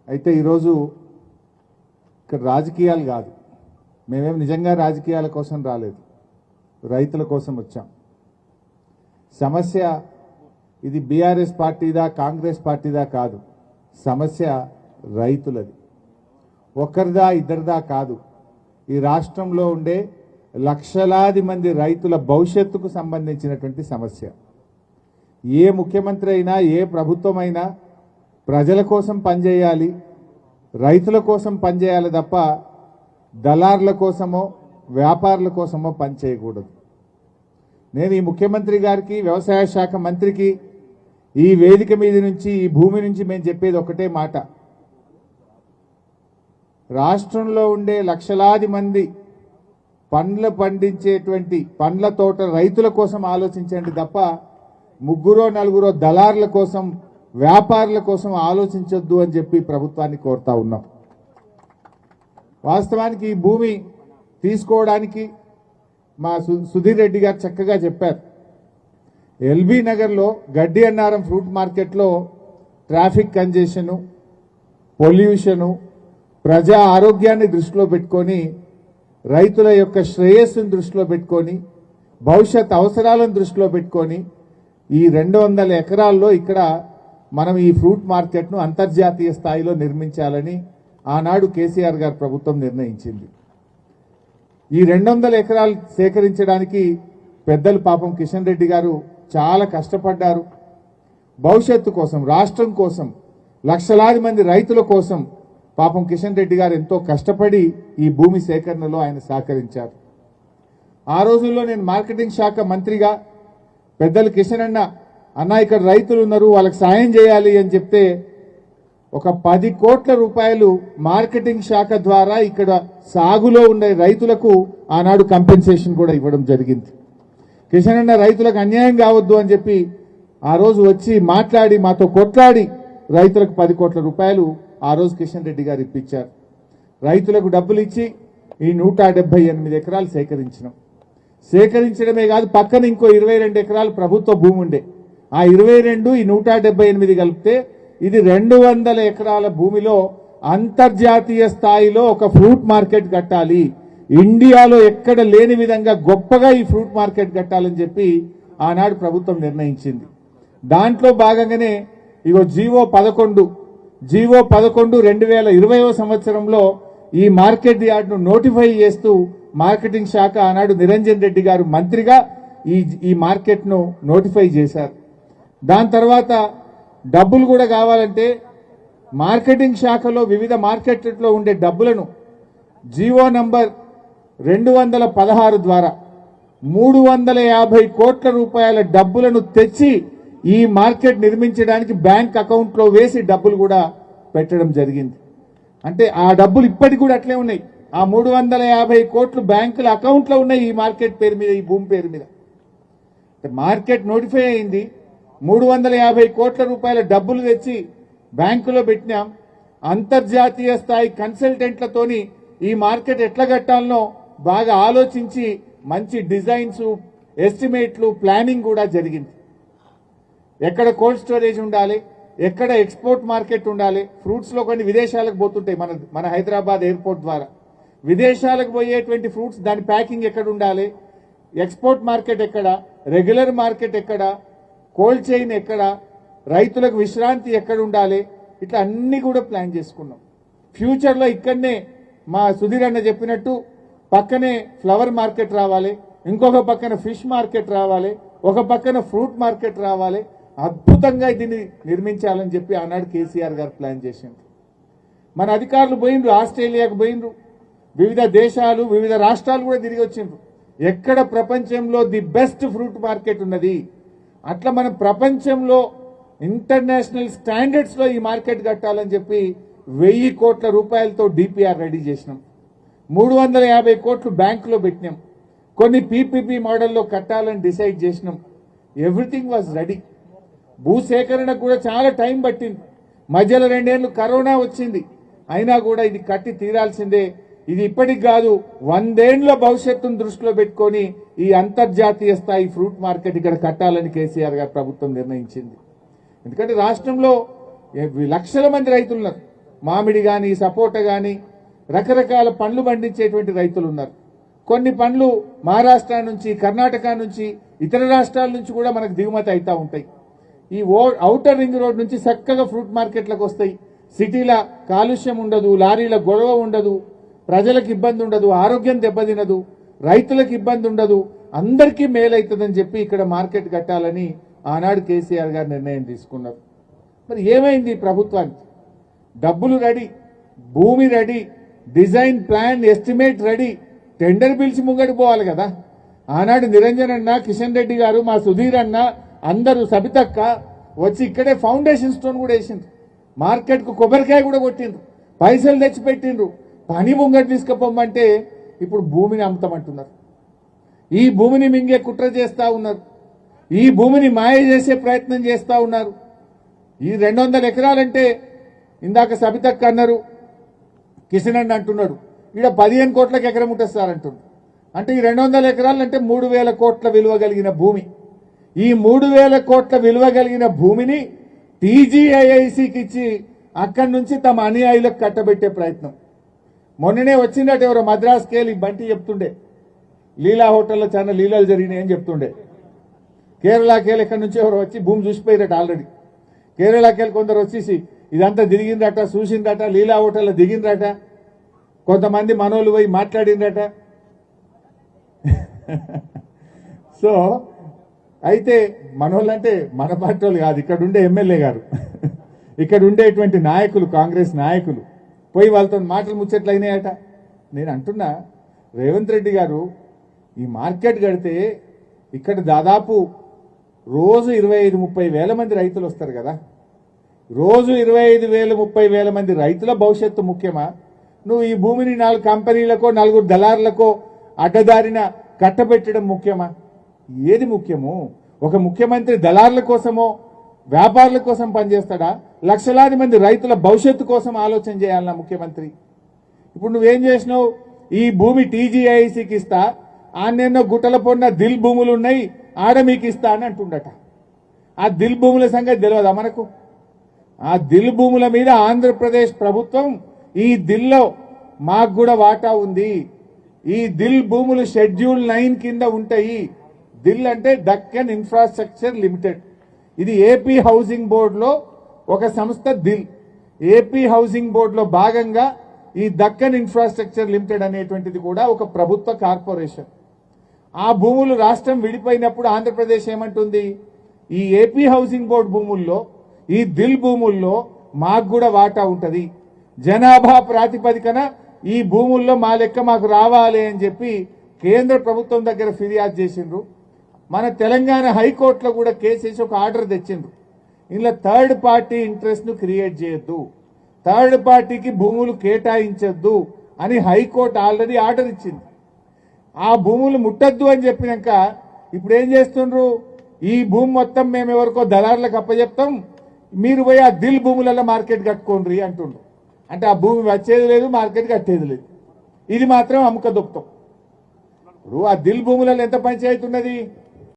అయితే ఈరోజు ఇక్కడ రాజకీయాలు కాదు, మేమేం నిజంగా రాజకీయాల కోసం రాలేదు, రైతుల కోసం వచ్చాం. సమస్య ఇది బీఆర్ఎస్ పార్టీదా కాంగ్రెస్ పార్టీదా కాదు, సమస్య రైతులది. ఒకరిదా ఇద్దరిదా కాదు, ఈ రాష్ట్రంలో ఉండే లక్షలాది మంది రైతుల భవిష్యత్తుకు సంబంధించినటువంటి సమస్య. ఏ ముఖ్యమంత్రి అయినా ఏ ప్రభుత్వం అయినా ప్రజల కోసం పనిచేయాలి, రైతుల కోసం పనిచేయాలి తప్ప దళారుల కోసమో వ్యాపారుల కోసమో పనిచేయకూడదు. నేను ఈ ముఖ్యమంత్రి గారికి, వ్యవసాయ శాఖ మంత్రికి ఈ వేదిక మీద నుంచి, ఈ భూమి నుంచి మేము చెప్పేది ఒకటే మాట. రాష్ట్రంలో ఉండే లక్షలాది మంది పండ్లు పండించేటువంటి పండ్ల తోట రైతుల కోసం ఆలోచించండి తప్ప ముగ్గురో నలుగురో దళారుల కోసం వ్యాపారుల కోసం ఆలోచించొద్దు అని చెప్పి ప్రభుత్వాన్ని కోరుతా ఉన్నాం. వాస్తవానికి ఈ భూమి తీసుకోవడానికి మా సుధీర్ రెడ్డి గారు చక్కగా చెప్పారు. ఎల్బీ నగర్లో గడ్డి అన్నారం ఫ్రూట్ మార్కెట్లో ట్రాఫిక్ కంజెషను, పొల్యూషను, ప్రజా ఆరోగ్యాన్ని దృష్టిలో పెట్టుకొని, రైతుల యొక్క శ్రేయస్సును దృష్టిలో పెట్టుకొని, భవిష్యత్ అవసరాలను దృష్టిలో పెట్టుకొని ఈ 200 ఎకరాల్లో ఇక్కడ మనం ఈ ఫ్రూట్ మార్కెట్ను అంతర్జాతీయ స్థాయిలో నిర్మించాలని ఆనాడు కేసీఆర్ గారు ప్రభుత్వం నిర్ణయించింది. ఈ 200 ఎకరాలు సేకరించడానికి పెద్దలు పాపం కిషన్ రెడ్డి గారు చాలా కష్టపడ్డారు. భవిష్యత్తు కోసం, రాష్ట్రం కోసం, లక్షలాది మంది రైతుల కోసం పాపం కిషన్ రెడ్డి గారు ఎంతో కష్టపడి ఈ భూమి సేకరణలో ఆయన సహకరించారు. ఆ రోజుల్లో నేను మార్కెటింగ్ శాఖ మంత్రిగా పెద్దలు కిషన్ అన్న ఇక్కడ రైతులు ఉన్నారు, వాళ్ళకి సాయం చేయాలి అని చెప్తే ఒక 10 కోట్ల రూపాయలు మార్కెటింగ్ శాఖ ద్వారా ఇక్కడ సాగులో ఉండే రైతులకు ఆనాడు కంపెన్సేషన్ కూడా ఇవ్వడం జరిగింది. కిషన్ అన్న రైతులకు అన్యాయం కావద్దు అని చెప్పి ఆ రోజు వచ్చి మాట్లాడి మాతో కొట్లాడి రైతులకు 10 కోట్ల రూపాయలు ఆ రోజు కిషన్ రెడ్డి గారు ఇప్పించారు. రైతులకు డబ్బులు ఇచ్చి ఈ 178 ఎకరాలు సేకరించినాం. సేకరించడమే కాదు, పక్కన ఇంకో 22 ఎకరాలు ప్రభుత్వ భూమి ఉండే. ఆ 22 ఈ 178 కలిపితే ఇది 200 ఎకరాల భూమిలో అంతర్జాతీయ స్థాయిలో ఒక ఫ్రూట్ మార్కెట్ కట్టాలి, ఇండియాలో ఎక్కడ లేని విధంగా గొప్పగా ఈ ఫ్రూట్ మార్కెట్ కట్టాలని చెప్పి ఆనాడు ప్రభుత్వం నిర్ణయించింది. దాంట్లో భాగంగానే ఇగో జీవో 11 2020వ సంవత్సరంలో ఈ మార్కెట్ యార్డ్ను నోటిఫై చేస్తూ మార్కెటింగ్ శాఖ ఆనాడు నిరంజన్ రెడ్డి గారు మంత్రిగా ఈ మార్కెట్ను నోటిఫై చేశారు. దాని తర్వాత డబ్బులు కూడా కావాలంటే మార్కెటింగ్ శాఖలో వివిధ మార్కెట్లలో ఉండే డబ్బులను జీవో నంబర్ 216 ద్వారా 350 కోట్ల రూపాయల డబ్బులను తెచ్చి ఈ మార్కెట్ నిర్మించడానికి బ్యాంక్ అకౌంట్లో వేసి డబ్బులు కూడా పెట్టడం జరిగింది. అంటే ఆ డబ్బులు ఇప్పటికి కూడా అట్లే ఉన్నాయి. ఆ 350 కోట్లు బ్యాంకుల అకౌంట్లో ఉన్నాయి ఈ మార్కెట్ పేరు మీద, ఈ భూమి పేరు మీద. మార్కెట్ నోటిఫై అయింది, 350 కోట్ల రూపాయల డబ్బులు తెచ్చి బ్యాంకులో పెట్టినాం. అంతర్జాతీయ స్థాయి కన్సల్టెంట్లతోని ఈ మార్కెట్ ఎట్లా కట్టాలనో బాగా ఆలోచించి మంచి డిజైన్స్, ఎస్టిమేట్లు, ప్లానింగ్ కూడా జరిగింది. ఎక్కడ కోల్డ్ స్టోరేజ్ ఉండాలి, ఎక్కడ ఎక్స్పోర్ట్ మార్కెట్ ఉండాలి. ఫ్రూట్స్లో కొన్ని విదేశాలకు పోతుంటాయి మన హైదరాబాద్ ఎయిర్పోర్ట్ ద్వారా. విదేశాలకు పోయేటువంటి ఫ్రూట్స్ దాని ప్యాకింగ్ ఎక్కడ ఉండాలి, ఎక్స్పోర్ట్ మార్కెట్ ఎక్కడ, రెగ్యులర్ మార్కెట్ ఎక్కడ, కోల్డ్ చైన్ ఎక్కడ, రైతులకు విశ్రాంతి ఎక్కడ ఉండాలి, ఇట్లా అన్ని కూడా ప్లాన్ చేసుకున్నాం. ఫ్యూచర్లో ఇక్కడనే మా సుధీర్ అన్న చెప్పినట్టు పక్కనే ఫ్లవర్ మార్కెట్ రావాలి, ఇంకొక పక్కన ఫిష్ మార్కెట్ రావాలి, ఒక పక్కన ఫ్రూట్ మార్కెట్ రావాలి. అద్భుతంగా దీన్ని నిర్మించాలని చెప్పి ఆనాడు కేసీఆర్ గారు ప్లాన్ చేసిండ్రు. మన అధికారులు పోయిండ్రు, ఆస్ట్రేలియాకు పోయిండ్రు, వివిధ దేశాలు, వివిధ రాష్ట్రాలు కూడా తిరిగి వచ్చిండ్రు. ఎక్కడ ప్రపంచంలో ది బెస్ట్ ఫ్రూట్ మార్కెట్ ఉన్నది, అట్లా మనం ప్రపంచంలో ఇంటర్నేషనల్ స్టాండర్డ్స్ లో ఈ మార్కెట్ కట్టాలని చెప్పి 1000 కోట్ల రూపాయలతో డిపిఆర్ రెడీ చేసినాం. 350 కోట్లు బ్యాంకులో పెట్టినాం. కొన్ని పీపీపీ మోడల్లో కట్టాలని డిసైడ్ చేసినాం. Everything was ready. భూసేకరణకు కూడా చాలా టైం పట్టింది. మధ్యలో 2 ఏళ్లు కరోనా వచ్చింది. అయినా కూడా ఇది కట్టి తీరాల్సిందే. ఇది ఇప్పటికి కాదు, 100 ఏళ్ల భవిష్యత్తును దృష్టిలో పెట్టుకొని ఈ అంతర్జాతీయ స్థాయి ఫ్రూట్ మార్కెట్ ఇక్కడ కట్టాలని కేసీఆర్ గారు ప్రభుత్వం నిర్ణయించింది. ఎందుకంటే రాష్ట్రంలో లక్షల మంది రైతులున్నారు. మామిడి కానీ సపోటా కానీ రకరకాల పండ్లు పండించేటువంటి రైతులు ఉన్నారు. కొన్ని పండ్లు మహారాష్ట్ర నుంచి, కర్ణాటక నుంచి, ఇతర రాష్ట్రాల నుంచి కూడా మనకు దిగుమతి అవుతా ఉంటాయి. ఈ ఔటర్ రింగ్ రోడ్ నుంచి చక్కగా ఫ్రూట్ మార్కెట్లకు వస్తాయి. సిటీల కాలుష్యం ఉండదు, లారీల గొడవ ఉండదు, ప్రజలకు ఇబ్బంది ఉండదు, ఆరోగ్యం దెబ్బతినదు, రైతులకు ఇబ్బంది ఉండదు, అందరికీ మేలైతుందని చెప్పి ఇక్కడ మార్కెట్ కట్టాలని ఆనాడు కేసీఆర్ గారు నిర్ణయం తీసుకున్నారు. మరి ఏమైంది ప్రభుత్వానికి? డబ్బులు రెడీ, భూమి ready, design plan estimate ready, tender పిలిచి ముంగడి పోవాలి కదా. ఆనాడు నిరంజన్ అన్న, కిషన్ రెడ్డి గారు, మా సుధీర్ అన్న, అందరూ సబితక్క వచ్చి ఇక్కడే ఫౌండేషన్ స్టోన్ కూడా వేసిండ్రు, మార్కెట్కు కొబ్బరికాయ కూడా కొట్టిండ్రు, పైసలు తెచ్చిపెట్టిండ్రు. పని ముంగడి తీసుకుపోమంటే ఇప్పుడు భూమిని అమ్ముతామంటున్నారు. ఈ భూమిని మింగే కుట్ర చేస్తా ఉన్నారు, ఈ భూమిని మాయ చేసే ప్రయత్నం చేస్తా ఉన్నారు. ఈ 200 ఎకరాలంటే ఇందాక సబితక్క అన్నారు, కిషన్ అన్న అంటున్నాడు ఇక్కడ 15 కోట్లకు ఎకరం ఉంటుంది సార్ అంటున్నాడు. అంటే ఈ 200 ఎకరాలు అంటే 3,000 కోట్ల విలువ కలిగిన భూమి. ఈ 3,000 కోట్ల విలువ కలిగిన భూమిని టీజీఐఐసికి ఇచ్చి అక్కడి నుంచి తమ అనుయాయులకు కట్టబెట్టే ప్రయత్నం. మొన్ననే వచ్చిందట ఎవరో మద్రాస్కి వెళ్ళి బంటి చెప్తుండే, లీలా హోటల్లో చాలా లీలాలు జరిగినాయి అని చెప్తుండే. కేరళకి వెళ్ళి ఎక్కడి నుంచి ఎవరో వచ్చి భూమి చూసిపోయారట. ఆల్రెడీ కేరళకి వెళ్ళి కొందరు వచ్చేసి ఇదంతా దిగిందట, చూసిందట, లీలా హోటల్లో దిగిందట, కొంతమంది మనోళ్ళు పోయి మాట్లాడిందట. సో అయితే మనోళ్ళు అంటే మన పార్టీ వాళ్ళు కాదు, ఇక్కడ ఉండే ఎమ్మెల్యే గారు, ఇక్కడ ఉండేటువంటి నాయకులు, కాంగ్రెస్ నాయకులు పోయి వాళ్ళతో మాటలు ముచ్చట్లు అయినాయట. నేను అంటున్నా, రేవంత్ రెడ్డి గారు ఈ మార్కెట్ కడితే ఇక్కడ దాదాపు రోజు 25-30 వేల మంది రైతులు వస్తారు కదా. రోజు 25,000-30 వేల మంది రైతుల భవిష్యత్తు ముఖ్యమా? నువ్వు ఈ భూమిని 4 కంపెనీలకో 4 దళారులకో అడ్డదారిన కట్టబెట్టడం ముఖ్యమా? ఏది ముఖ్యము? ఒక ముఖ్యమంత్రి దళారుల కోసమో వ్యాపారుల కోసం పనిచేస్తాడా? లక్షలాది మంది రైతుల భవిష్యత్తు కోసం ఆలోచన చేయాలన్నా ముఖ్యమంత్రి? ఇప్పుడు నువ్వేం చేసినావు? ఈ భూమి టీజీఐసికి ఇస్తా, ఆన్నెన్నో గుట్టల పొన్న దిల్ భూములు ఉన్నాయి, ఆడ మీకు ఇస్తా అని అంటుండట. ఆ దిల్ భూముల సంగతి తెలియదా మనకు? ఆ దిల్ భూముల మీద ఆంధ్రప్రదేశ్ ప్రభుత్వం, ఈ దిల్లో మాకు కూడా వాటా ఉంది, ఈ దిల్ భూములు షెడ్యూల్ 9 కింద ఉంటాయి. దిల్ అంటే దక్కన్ ఇన్ఫ్రాస్ట్రక్చర్ లిమిటెడ్. ఇది ఏపీ హౌసింగ్ బోర్డులో ఒక సంస్థ. దిల్ ఏపీ హౌసింగ్ బోర్డులో భాగంగా ఈ దక్కన్ ఇన్ఫ్రాస్ట్రక్చర్ లిమిటెడ్ అనేటువంటిది కూడా ఒక ప్రభుత్వ కార్పొరేషన్. ఆ భూములు రాష్ట్రం విడిపోయినప్పుడు ఆంధ్రప్రదేశ్ ఏమంటుంది? ఈ ఏపీ హౌసింగ్ బోర్డు భూముల్లో, ఈ దిల్ భూముల్లో మాకు కూడా వాటా ఉంటది, జనాభా ప్రాతిపదికన ఈ భూముల్లో మా లెక్క మాకు రావాలి అని చెప్పి కేంద్ర ప్రభుత్వం దగ్గర ఫిర్యాదు చేసిండ్రు. మన తెలంగాణ హైకోర్టులో కూడా కేసేసి ఒక ఆర్డర్ తెచ్చిండ్రు. ఇలా థర్డ్ పార్టీ ఇంట్రెస్ట్ ను క్రియేట్ చేయొద్దు, థర్డ్ పార్టీకి భూములు కేటాయించొద్దు అని హైకోర్టు ఆల్రెడీ ఆర్డర్ ఇచ్చింది. ఆ భూములు ముట్టద్దు అని చెప్పినాక ఇప్పుడు ఏం చేస్తుండ్రు? ఈ భూమి మొత్తం మేము ఎవరికో దళారులకు అప్పచెప్తాం, మీరు పోయి ఆ దిల్ భూములలో మార్కెట్ కట్టుకోండి అంటుండ్రు. అంటే ఆ భూమి వచ్చేది లేదు, మార్కెట్ కట్టేది లేదు. ఇది మాత్రం అమ్మక దొక్కుతాం. ఇప్పుడు ఆ దిల్ భూములలో ఎంత పంచాయతీ ఉన్నది?